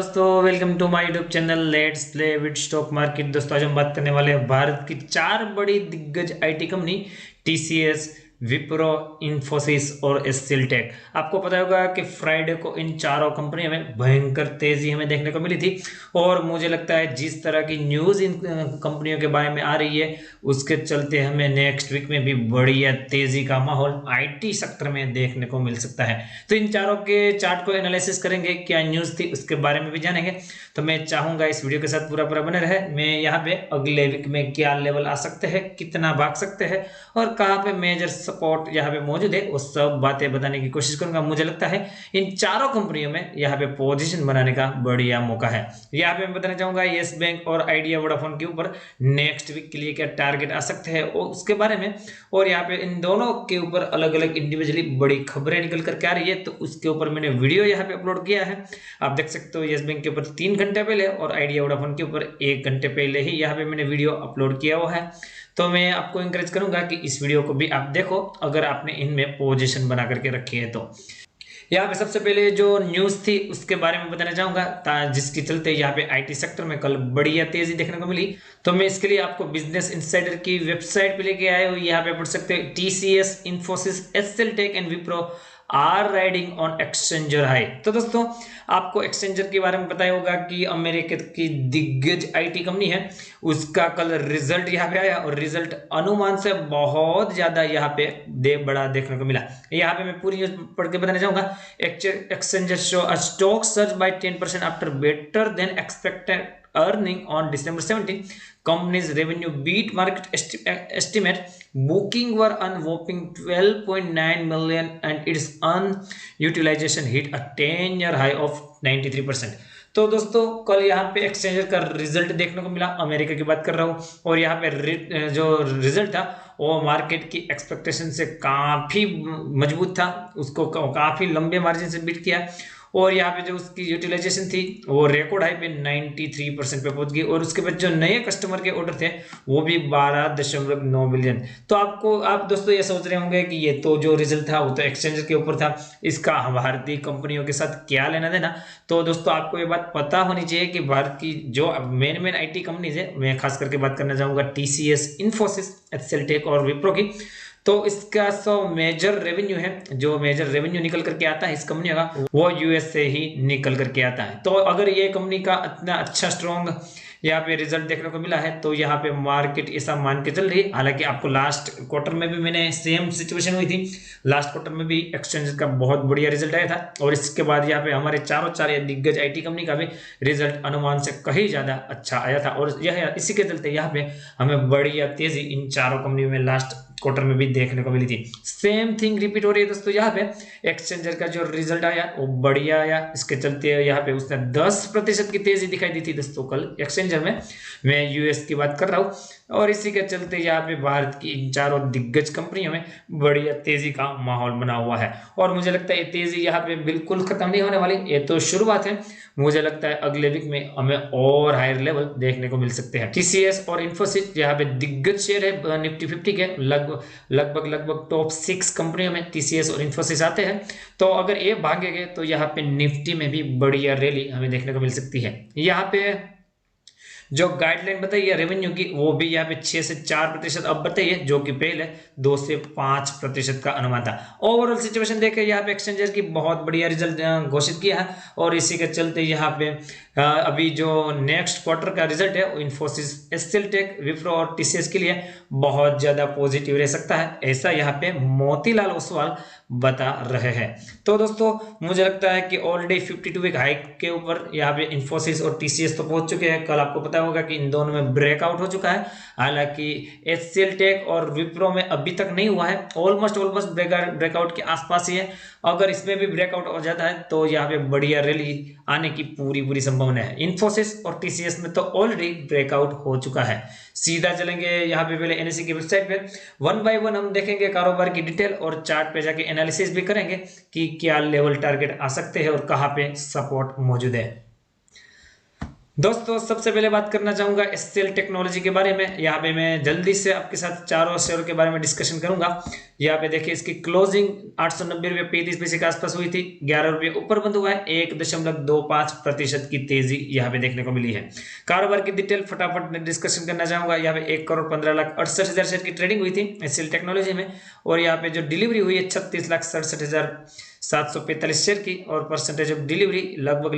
दोस्तों, welcome to my YouTube channel let's play with stock market. दोस्तों, आज हम बात करने वाले हैं भारत की चार बड़ी दिग्गज IT company TCS, Wipro, Infosys और एचसीएल टेक। आपको पता होगा कि फ्राइडे को इन चारों कंपनियों में भयंकर तेजी हमें देखने को मिली थी और मुझे लगता है जिस तरह की न्यूज़ इन कंपनियों के बारे में आ रही है उसके चलते हमें नेक्स्ट वीक में भी बढ़िया तेजी का माहौल आईटी सेक्टर में देखने को मिल सकता है। तो इन चारों के चार्ट को एनालिसिस करेंगे, क्या न्यूज़ थी उसके बारे में भी जानेंगे। तो मैं चाहूंगा इस वीडियो के साथ पूरा पूरा बने रहे। मैं यहाँ पे अगले वीक में क्या लेवल आ सकते हैं, कितना भाग सकते हैं और कहाँ पे मेजर सपोर्ट यहाँ पे मौजूद है, वो सब बातें बताने की कोशिश करूंगा। मुझे लगता है इन चारों कंपनियों में यहाँ पे पोजीशन बनाने का बढ़िया मौका है। यहाँ पे मैं बताना चाहूंगा यस बैंक और आइडिया वोडाफोन के ऊपर नेक्स्ट वीक के लिए क्या टारगेट आ सकते हैं और उसके बारे में, और यहाँ पे इन दोनों के ऊपर अलग अलग इंडिविजुअली बड़ी खबरें निकल करके आ रही है, तो उसके ऊपर मैंने वीडियो यहाँ पे अपलोड किया है। आप देख सकते हो यस बैंक के ऊपर 3 घंटे पहले और आइडिया वोडाफोन के ऊपर 1 घंटे पहले ही यहाँ पे मैंने वीडियो अपलोड किया हुआ है। तो मैं आपको इंकरेज करूंगा कि इस वीडियो को भी आप देखो अगर आपने इनमें पोजीशन बना करके रखी है। तो यहाँ पे सबसे पहले जो न्यूज़ थी उसके बारे में बताना चाहूंगा, जिसके चलते यहाँ पे आईटी सेक्टर में कल बढ़िया तेजी देखने को मिली। तो मैं इसके लिए आपको बिजनेस इनसाइडर की वेबसाइट पे लेके आया हूँ। यहाँ पे पढ़ सकते हैं TCS, Infosys, HCL tech and Wipro are riding on exchanger high. तो दोस्तों, आपको एक्सचेंजर के बारे में पता होगा कि अमेरिका की दिग्गज आईटी कंपनी है, उसका कल रिजल्ट यहाँ पे आया और रिजल्ट अनुमान से बहुत ज्यादा यहाँ पे बड़ा देखने को मिला। यहाँ पे मैं पूरी न्यूज पढ़ के बताना चाहूंगा। Exchanger show a stock surge by 10% after better than expected earning on December 17. Company's revenue beat market estimate. Booking were on whopping 12.9 million and its utilization hit a 10-year high of 93%. तो दोस्तों, कल यहाँ पे exchanger का result देखने को मिला, America की बात कर रहा हूँ, और यहाँ पे जो रिजल्ट था वो मार्केट की एक्सपेक्टेशन से काफी मजबूत था, उसको काफी लंबे मार्जिन से बीट किया। और यहाँ पे जो उसकी यूटिलाइजेशन थी वो रिकॉर्ड हाई पे 93% पे पहुंच गई और उसके बाद जो नए कस्टमर के ऑर्डर थे वो भी 12.9 बिलियन। तो आप दोस्तों ये सोच रहे होंगे कि ये तो जो रिजल्ट था वो तो एक्सचेंजर के ऊपर था, इसका भारतीय कंपनियों के साथ क्या लेना देना। तो दोस्तों, आपको ये बात पता होनी चाहिए कि भारत की जो मेन आईटी कंपनीज है, मैं खास करके बात करना चाहूंगा टीसीएस, इन्फोसिस, एचसीएल टेक और विप्रो की। तो इसका मेजर रेवेन्यू है, जो मेजर रेवेन्यू निकल करके आता है इस कंपनी का, वो यूएस से ही निकल करके आता है। तो अगर ये कंपनी का इतना अच्छा स्ट्रॉन्ग यहाँ पे रिजल्ट देखने को मिला है तो यहाँ पे मार्केट ऐसा मान के चल रही है। हालांकि आपको लास्ट क्वार्टर में भी मैंने सेम सिचुएशन हुई थी, लास्ट क्वार्टर में भी एक्सचेंज का बहुत बढ़िया रिजल्ट आया था और इसके बाद यहाँ पे हमारे चार दिग्गज आईटी कंपनी का भी रिजल्ट अनुमान से कहीं ज्यादा अच्छा आया था और यह इसी के चलते यहाँ पे हमें बढ़िया तेजी इन चारों कंपनियों में लास्ट क्वार्टर में भी देखने को मिली थी। सेम थिंग रिपीट हो रही है दोस्तों, यहाँ पे एक्सचेंजर का जो रिजल्ट आया वो बढ़िया आया, इसके चलते यहाँ पे उसने 10% की तेजी दिखाई दी थी दोस्तों कल एक्सचेंजर में। मैं यूएस की बात कर रहा हूँ और इसी के चलते यहाँ पे भारत की इन चारों दिग्गज कंपनियों में बढ़िया तेजी का माहौल बना हुआ है और मुझे लगता है ये तेजी यहाँ पे बिल्कुल खत्म नहीं होने वाली, ये तो शुरुआत है। मुझे लगता है अगले वीक में हमें और हायर लेवल देखने को मिल सकते हैं। टीसीएस और इन्फोसिस यहाँ पे दिग्गज शेयर है निफ्टी 50 के, लगभग टॉप 6 कंपनियों में टीसीएस और इन्फोसिस आते हैं। तो अगर ये भागेंगे तो यहाँ पे निफ्टी में भी बढ़िया रैली हमें देखने को मिल सकती है। यहाँ पे जो गाइडलाइन बताई है रेवेन्यू की वो भी यहाँ पे 6 से 4% अब बताइए, जो कि पहले 2 से 5% का अनुमान था। ओवरऑल सिचुएशन देखे यहाँ पे एक्सचेंजर की बहुत बढ़िया रिजल्ट घोषित किया है और इसी के चलते यहाँ पे अभी जो नेक्स्ट क्वार्टर का रिजल्ट है इन्फोसिस, एचसीएल टेक, विप्रो और टीसीएस के लिए बहुत ज्यादा पॉजिटिव रह सकता है, ऐसा यहाँ पे मोतीलाल ओसवाल बता रहे हैं। तो दोस्तों, मुझे लगता है कि ऑलरेडी 52 वीक हाई के ऊपर यहाँ पे इन्फोसिस और टीसीएस तो पहुंच चुके हैं। कल आपको पता होगा कि इन दोनों में ब्रेकआउट हो चुका है, हालांकि एचसीएल टेक और विप्रो में अभी तक नहीं हुआ है, ऑलमोस्ट ब्रेकआउट के आसपास ही है। अगर इसमें भी ब्रेकआउट हो जाता है तो यहाँ पे बढ़िया रैली आने की पूरी संभावना है। इन्फोसिस और टीसीएस में तो ऑलरेडी ब्रेकआउट हो चुका है। सीधा चलेंगे यहाँ पे पहले एनएससी की वेबसाइट पे, 1 बाय 1 हम देखेंगे कारोबार की डिटेल और चार्ट पे जाके एनालिसिस भी करेंगे कि क्या लेवल टारगेट आ सकते हैं और कहाँ पे सपोर्ट मौजूद है। दोस्तों सबसे पहले बात करना चाहूंगा एससीएल टेक्नोलॉजी के बारे में। यहाँ पे मैं जल्दी से आपके साथ चारों शेयरों के बारे में डिस्कशन करूंगा। यहाँ पे देखिए इसकी क्लोजिंग 890 रुपये 35 पैसे के आसपास हुई थी, 11 रुपये ऊपर बंद हुआ है, 1.25% की तेजी यहाँ पे देखने को मिली है। कारोबार की डिटेल फटाफट डिस्कशन करना चाहूंगा। यहाँ पे 1,15,68,000 शेयर की ट्रेडिंग हुई थी एससीएल टेक्नोलॉजी में, और यहाँ पे जो डिलीवरी हुई है 36,67,745 शेयर की, और परसेंटेज ऑफ डिलीवरी लगभग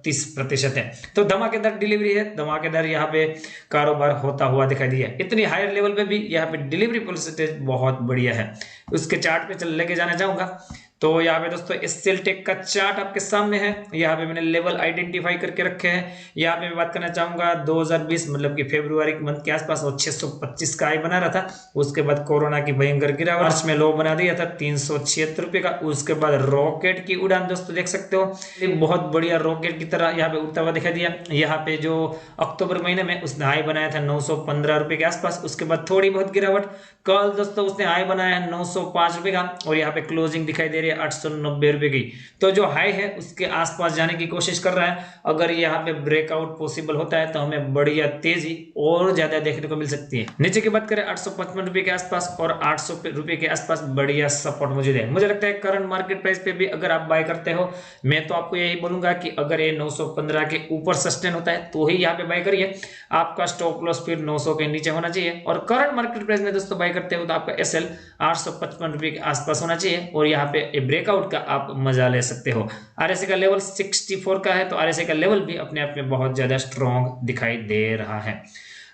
32% है। तो धमाकेदार डिलीवरी है, धमाकेदार यहाँ पे कारोबार होता हुआ दिखाई दिया। इतनी हायर लेवल पे भी यहाँ पे डिलीवरी परसेंटेज बहुत बढ़िया है। उसके चार्ट पे चल लेके जाना चाहूंगा। तो यहाँ पे दोस्तों एससीएल टेक का चार्ट आपके सामने है। यहाँ पे मैंने लेवल आइडेंटिफाई करके रखे हैं। यहाँ पे मैं बात करना चाहूंगा 2020 मतलब कि फरवरी मंथ के आसपास वो 625 का हाई बना रहा था। उसके बाद कोरोना की भयंकर गिरावट, मार्च में लो बना दिया था 376 रुपए का। उसके बाद रॉकेट की उड़ान दोस्तों देख सकते हो, बहुत बढ़िया रॉकेट की तरह यहाँ पे उड़ता हुआ दिखाई दिया। यहाँ पे जो अक्टूबर महीने में उसने हाई बनाया था 915 रुपए के आसपास। उसके बाद थोड़ी बहुत गिरावट, कल दोस्तों उसने हाई बनाया 905 रुपए का, और यहाँ पे क्लोजिंग दिखाई दे रही है 890 रुपए की। तो जो हाई है उसके आसपास जाने की कोशिश कर रहा है। अगर यहाँ पे ब्रेकआउट पॉसिबल होता है तो हमें बढ़िया तेजी और ज्यादा देखने को मिल सकती है। नीचे की बात करें 855 रुपए के आसपास और 800 रुपए के आसपास बढ़िया सपोर्ट मौजूद है। मुझे लगता है करंट मार्केट प्राइस पे भी अगर आप बाय करते हो, मैं तो आपको यही बोलूंगा कि अगर ये 915 के ऊपर सस्टेन होता है तो ही यहाँ पे बाय करिए। आपका स्टॉप लॉस फिर 900 के नीचे होना चाहिए। और करंट मार्केट प्राइस में दोस्तों बाय करते हो तो आपका एसएल 855 रुपए के आसपास होना चाहिए, और यहाँ पे ब्रेकआउट का आप मजा ले सकते हो। आरएसआई का लेवल 64 का है, तो आरएसआई का लेवल भी अपने आप में बहुत ज्यादा स्ट्रॉन्ग दिखाई दे रहा है।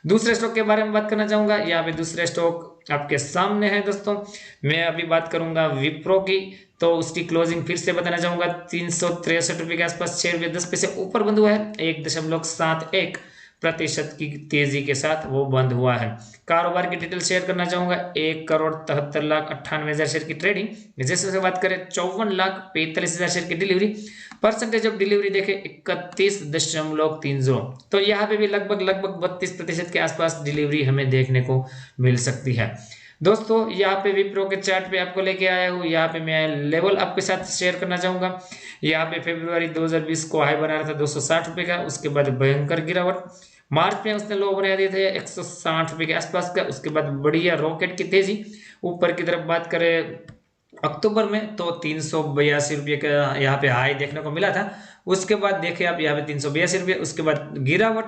दूसरे स्टॉक के बारे में बात करना चाहूंगा। यहाँ पे दूसरे स्टॉक आपके सामने है दोस्तों। मैं अभी बात करूंगा विप्रो की। तो उसकी क्लोजिंग फिर से बताना चाहूंगा 363 रुपए के आसपास, 6 रुपये 10 पैसे ऊपर बंद हुआ है। 1.71% की तेजी के साथ वो बंद हुआ है। कारोबार की डिटेल शेयर करना चाहूंगा। 1,73,98,000 शेयर की ट्रेडिंग, जैसे से बात करें 54,45,000 शेयर की डिलीवरी। परसेंटेज ऑफ डिलीवरी देखें 31.30। तो यहाँ पे भी लगभग 32% के आसपास डिलीवरी हमें देखने को मिल सकती है। दोस्तों यहाँ पे विप्रो के चार्ट पे आपको लेके आया हूँ। यहाँ पे मैं लेवल आपके साथ शेयर करना चाहूंगा। यहाँ पे फरवरी 2020 को हाई बना रहा था 260 रुपए का। उसके बाद भयंकर गिरावट, मार्च में उसने लो बना दिए थे 160 रुपए के आसपास का। उसके बाद बढ़िया रॉकेट की तेजी ऊपर की तरफ बात करें अक्टूबर में तो 382 रुपये का यहाँ पे हाई देखने को मिला था। उसके बाद देखिए आप यहाँ पे 382 रुपये, उसके बाद गिरावट,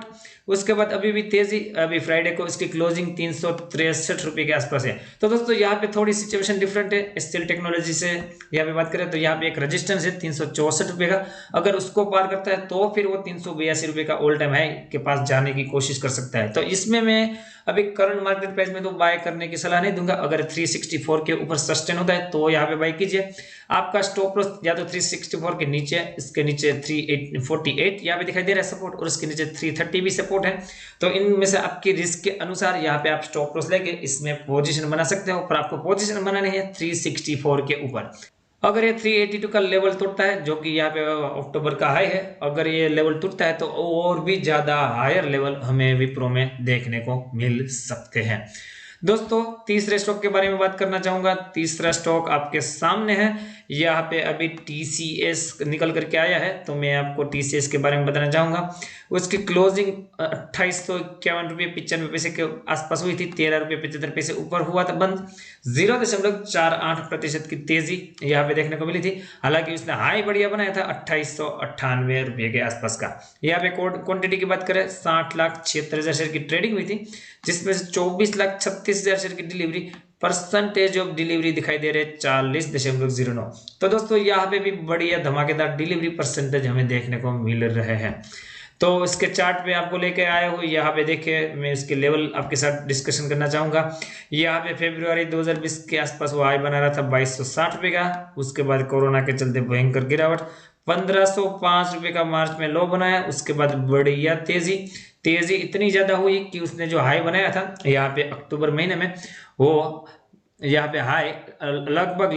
उसके बाद अभी भी तेजी। अभी फ्राइडे को इसकी क्लोजिंग 363 रुपये के आसपास है। तो दोस्तों यहाँ पे थोड़ी सिचुएशन डिफरेंट है एससीएल टेक्नोलॉजी से। यहाँ पे बात करें तो यहाँ पे एक रेजिस्टेंस है 364 रुपये का। अगर उसको पार करता है तो फिर वो 382 रुपये का ऑल टाइम हाई के पास जाने की कोशिश कर सकता है। तो इसमें मैं अभी करंट मार्केट प्राइस में तो बाय करने की सलाह नहीं दूंगा। अगर 364 के ऊपर सस्टेन होता है तो यहाँ पे बाय कीजिए। आपका स्टॉप लॉस या तो 364 के नीचे, इसके नीचे 348 यहाँ पे दिखाई दे रहा है सपोर्ट, और इसके नीचे 330 भी सपोर्ट है। तो इनमें से आपकी रिस्क के अनुसार यहाँ पे आप स्टॉप लॉस लेके इसमें पोजीशन बना सकते हो। पर आपको पोजीशन बनानी है 364 के ऊपर। अगर ये 382 का लेवल टूटता है, जो कि यहाँ पे अक्टूबर का हाई है, अगर ये लेवल टूटता है तो और भी ज्यादा हायर लेवल हमें विप्रो में देखने को मिल सकते हैं। दोस्तों तीसरे स्टॉक के बारे में बात करना चाहूंगा। तीसरा स्टॉक आपके सामने है। यहाँ पे अभी टीसीएस निकल करके आया है, तो मैं आपको टीसीएस के बारे में बताना चाहूंगा। उसकी क्लोजिंग 2851 रुपये 95 पैसे के आसपास हुई थी। 13 रुपये 75 पैसे ऊपर हुआ था बंद। 0.48% की तेजी यहाँ पे देखने को मिली थी। हालांकि उसने हाई बढ़िया बनाया था 2898 रुपये के आसपास का। यहाँ पे क्वांटिटी की बात करें 60,76,000 शेयर की ट्रेडिंग हुई थी, जिसमें से 24,36,000 शेयर की डिलीवरी। परसेंटेज ऑफ डिलीवरी दिखाई दे रहे 40.09। तो दोस्तों यहाँ पे भी बढ़िया धमाकेदार डिलीवरी परसेंटेज हमें देखने को मिल रहे हैं। तो इसके चार्ट पे आपको लेके आया हूँ। यहाँ पे देखिए मैं इसके लेवल आपके साथ डिस्कशन करना चाहूंगा। यहाँ पे फरवरी 2020 के आसपास वो हाई बना रहा था 2260 रुपये का। उसके बाद कोरोना के चलते भयंकर गिरावट, 1505 रुपये का मार्च में लो बनाया। उसके बाद बढ़िया तेजी इतनी ज्यादा हुई कि उसने जो हाई बनाया था यहाँ पे अक्टूबर महीने में, वो यहाँ पे हाई लगभग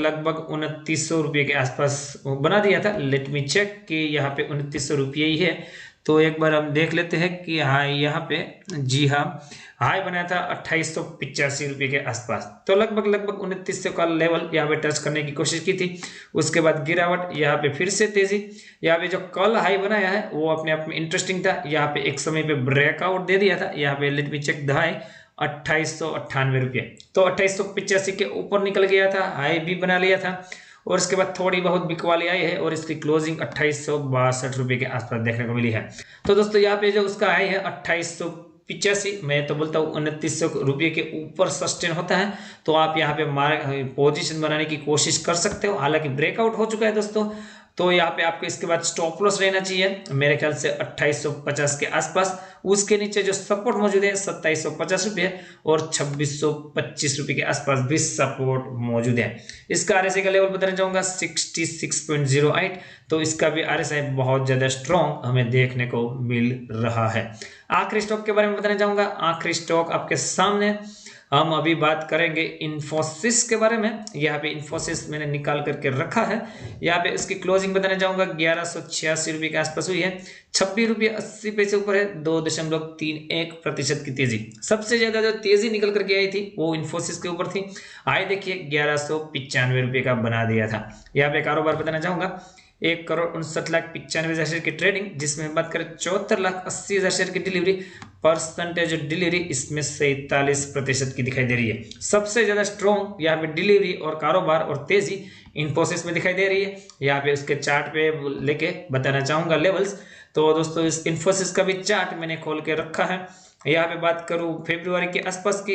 2900 रुपये के आसपास बना दिया था। लेट मी चेक कि यहाँ पे 2900 रुपये ही है। तो एक बार हम देख लेते हैं कि हाँ यहाँ पे, जी हाँ, हाई बनाया था 2885 रुपये के आसपास। तो लगभग 2900 का लेवल यहाँ पे टच करने की कोशिश की थी। उसके बाद गिरावट, यहाँ पे फिर से तेजी। यहाँ पे जो कल हाई बनाया है वो अपने आप में इंटरेस्टिंग था। यहाँ पे एक समय पे ब्रेकआउट दे दिया था। यहाँ पे let me check the high 2898 रुपये। तो 2885 के ऊपर निकल गया था, हाई भी बना लिया था और इसके बाद थोड़ी बहुत बिकवाली आई है और इसकी क्लोजिंग 2862 रुपये के आसपास देखने को मिली है। तो दोस्तों यहाँ पे जो उसका हाई है 2885, मैं तो बोलता हूँ 2900 रुपये के ऊपर सस्टेन होता है तो आप यहाँ पे पोजीशन बनाने की कोशिश कर सकते हो। हालांकि ब्रेकआउट हो चुका है दोस्तों, तो यहाँ पे आपको इसके बाद स्टॉप लॉस रहना चाहिए मेरे ख्याल से 2850 के आसपास। उसके नीचे जो सपोर्ट मौजूद है 2750 रुपये और 2625 रुपये के आसपास भी सपोर्ट मौजूद है। इसका आरएसआई का लेवल बताना चाहूंगा 66.08। तो इसका भी आरएसआई बहुत ज्यादा स्ट्रॉन्ग हमें देखने को मिल रहा है। आखिरी स्टॉक के बारे में बताना चाहूंगा। आखिरी स्टॉक आपके सामने, हम अभी बात करेंगे इन्फोसिस के बारे में। यहाँ पे इन्फोसिस मैंने निकाल करके रखा है। यहाँ पे इसकी क्लोजिंग बताना चाहूंगा 1186 रुपये के आसपास हुई है। 26 रुपये 80 पैसे ऊपर है, 2.31% की तेजी। सबसे ज्यादा जो तेजी निकल करके आई थी वो इन्फोसिस के ऊपर थी। आए देखिए 1195 रुपये का बना दिया था। यहाँ पे कारोबार बताना चाहूंगा 1,59,95,000 शेयर की ट्रेडिंग, जिसमें बात करें 74,80,000 शेयर की डिलीवरी। परसेंटेज डिलीवरी इसमें 47% की दिखाई दे रही है। सबसे ज्यादा स्ट्रॉन्ग यहाँ पे डिलीवरी और कारोबार और तेजी इन्फोसिस में दिखाई दे रही है। यहाँ पे उसके चार्ट पे लेके बताना चाहूंगा लेवल्स। तो दोस्तों इस इन्फोसिस का भी चार्ट मैंने खोल के रखा है। यहाँ पे बात करूं फरवरी के आसपास की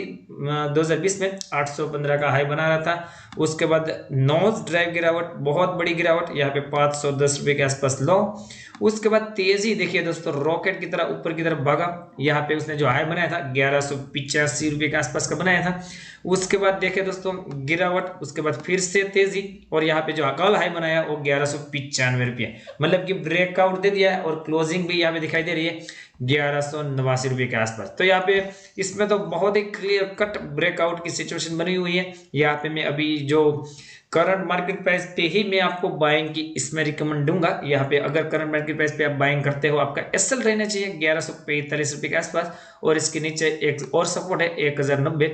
2020 में 815 का हाई बना रहा था। उसके बाद नोज ड्राइव गिरावट, बहुत बड़ी गिरावट, यहाँ पे 510 रुपये के आसपास लो। उसके बाद तेजी देखिए दोस्तों, रॉकेट की तरह ऊपर की तरफ भागा। यहाँ पे उसने जो हाई बनाया था 1185 रुपये के आसपास का बनाया था। उसके बाद देखे दोस्तों गिरावट, उसके बाद फिर से तेजी और यहाँ पे जो कल हाई बनाया वो 1195 रुपये, मतलब कि ब्रेकआउट दे दिया है और क्लोजिंग भी यहाँ पे दिखाई दे रही है 1189 रुपये के आसपास। तो यहाँ पे इसमें तो बहुत ही क्लियर कट ब्रेकआउट की सिचुएशन बनी हुई है। यहाँ पे मैं अभी जो करंट मार्केट प्राइस पे ही मैं आपको बाइंग की इसमें रिकमेंड दूंगा। यहाँ पे अगर करंट मार्केट प्राइस पे आप बाइंग करते हो, आपका एसएल रहना चाहिए 1145 रुपये के आसपास और इसके नीचे एक और सपोर्ट है 1090।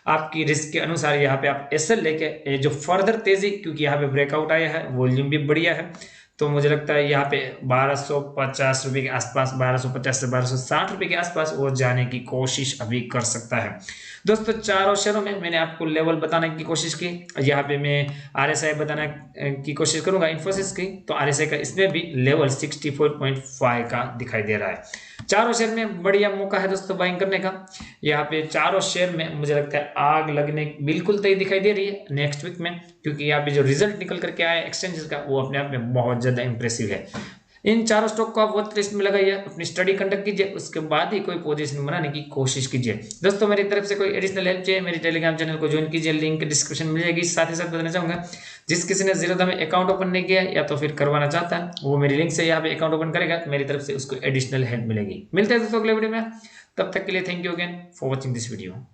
आपकी रिस्क के अनुसार यहाँ पे आप एसएल लेके जो फर्दर तेजी, क्योंकि यहाँ पे ब्रेकआउट आया है, वॉल्यूम भी बढ़िया है, तो मुझे लगता है यहाँ पे 1250 रुपये के आसपास, 1250 से 1260 रुपये के आसपास वो जाने की कोशिश अभी कर सकता है। दोस्तों चारों शेयरों में मैंने आपको लेवल बताने की कोशिश की। यहाँ पे मैं आरएसआई बताने की कोशिश करूंगा इन्फोसिस की। तो आरएसआई का इसमें भी लेवल 64.5 का दिखाई दे रहा है। चारों शेयर में बढ़िया मौका है दोस्तों बाइंग करने का। यहाँ पे चारों शेयर में मुझे लगता है आग लगने बिल्कुल तय दिखाई दे रही है नेक्स्ट वीक में, क्योंकि यहाँ पे जो रिजल्ट निकल करके आया एक्सचेंजेस का वो अपने आप में बहुत ज्यादा इंप्रेसिव है। इन चारों स्टॉक को आप वॉच लिस्ट में लगाइए, अपनी स्टडी कंडक्ट कीजिए, उसके बाद ही कोई पोजीशन बनाने की कोशिश कीजिए। दोस्तों मेरी तरफ से कोई एडिशनल हेल्प चाहिए, मेरी टेलीग्राम चैनल को ज्वाइन कीजिए, लिंक डिस्क्रिप्शन में मिलेगी। साथ ही साथ बताना चाहूंगा जिस किसी ने जीरोधा में अकाउंट ओपन नहीं किया या तो फिर करवाना चाहता है, वो मेरी लिंक से यहाँ पे अकाउंट ओपन करेगा, मेरी तरफ से उसको एडिशनल हेल्प मिलेगी। मिलते हैं दोस्तों अगले वीडियो में, तब तक के लिए thank you again for watching this video.